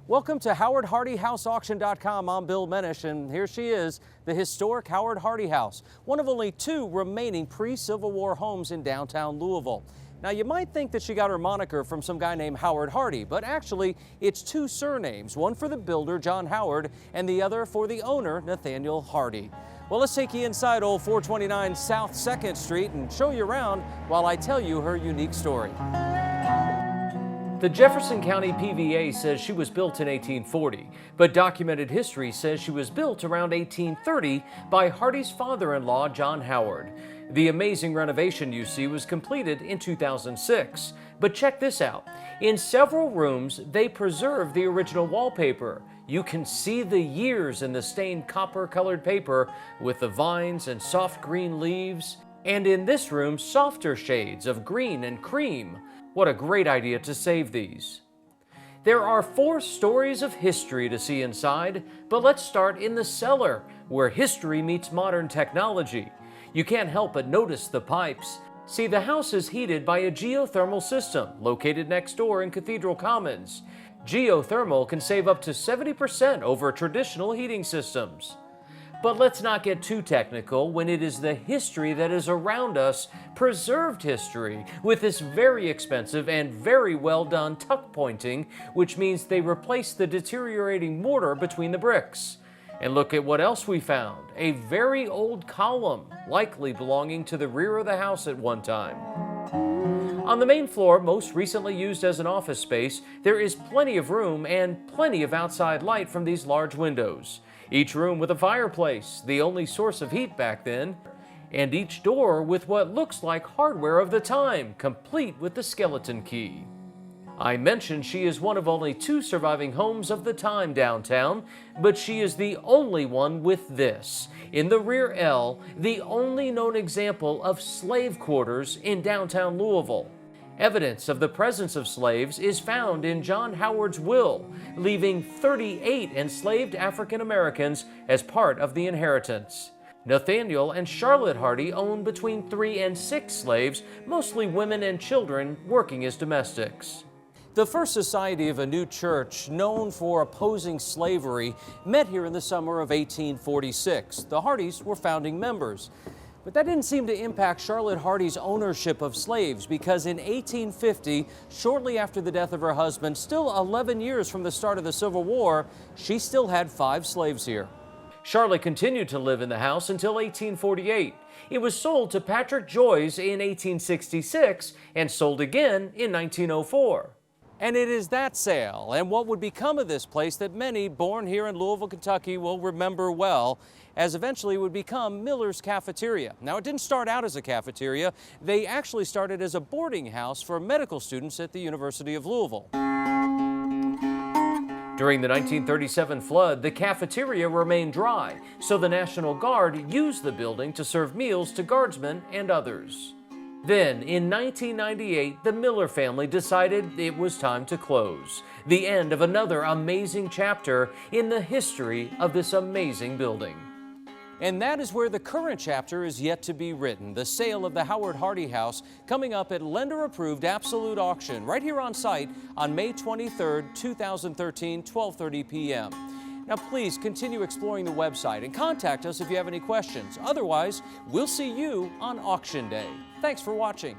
Welcome to HowardHardyHouseAuction.com. I'm Bill Menish, and here she is, the historic Howard Hardy House, one of only two remaining pre-Civil War homes in downtown Louisville. Now, you might think that she got her moniker from some guy named Howard Hardy, but actually it's two surnames, one for the builder, John Howard, and the other for the owner, Nathaniel Hardy. Well, let's take you inside old 429 South 2nd Street and show you around while I tell you her unique story. The Jefferson County PVA says she was built in 1840, but documented history says she was built around 1830 by Hardy's father-in-law, John Howard. The amazing renovation you see was completed in 2006. But check this out. In several rooms, they preserved the original wallpaper. You can see the years in the stained copper-colored paper with the vines and soft green leaves. And in this room, softer shades of green and cream. What a great idea to save these. There are 4 stories of history to see inside, but let's start in the cellar, where history meets modern technology. You can't help but notice the pipes. See, the house is heated by a geothermal system located next door in Cathedral Commons. Geothermal can save up to 70% over traditional heating systems. But let's not get too technical when it is the history that is around us, preserved history, with this very expensive and very well done tuck pointing, which means they replaced the deteriorating mortar between the bricks. And look at what else we found, a very old column, likely belonging to the rear of the house at one time. On the main floor, most recently used as an office space, there is plenty of room and plenty of outside light from these large windows. Each room with a fireplace, the only source of heat back then, and each door with what looks like hardware of the time, complete with the skeleton key. I mentioned she is one of only 2 surviving homes of the time downtown, but she is the only one with this. In the rear L, the only known example of slave quarters in downtown Louisville. Evidence of the presence of slaves is found in John Howard's will, leaving 38 enslaved African Americans as part of the inheritance. Nathaniel and Charlotte Hardy owned between 3 and 6 slaves, mostly women and children working as domestics. The First Society of a New Church, known for opposing slavery, met here in the summer of 1846. The Hardys were founding members. But that didn't seem to impact Charlotte Hardy's ownership of slaves, because in 1850, shortly after the death of her husband, still 11 years from the start of the Civil War, she still had 5 slaves here. Charlotte continued to live in the house until 1848. It was sold to Patrick Joyce in 1866 and sold again in 1904. And it is that sale and what would become of this place that many born here in Louisville, Kentucky will remember well, as eventually would become Miller's Cafeteria. Now, it didn't start out as a cafeteria. They actually started as a boarding house for medical students at the University of Louisville. During the 1937 flood, the cafeteria remained dry, so the National Guard used the building to serve meals to guardsmen and others. Then, in 1998, the Miller family decided it was time to close. The end of another amazing chapter in the history of this amazing building. And that is where the current chapter is yet to be written, the sale of the Howard Hardy House, coming up at lender-approved absolute auction right here on site on May 23rd, 2013, 12:30 p.m. Now, please continue exploring the website and contact us if you have any questions. Otherwise, we'll see you on auction day. Thanks for watching.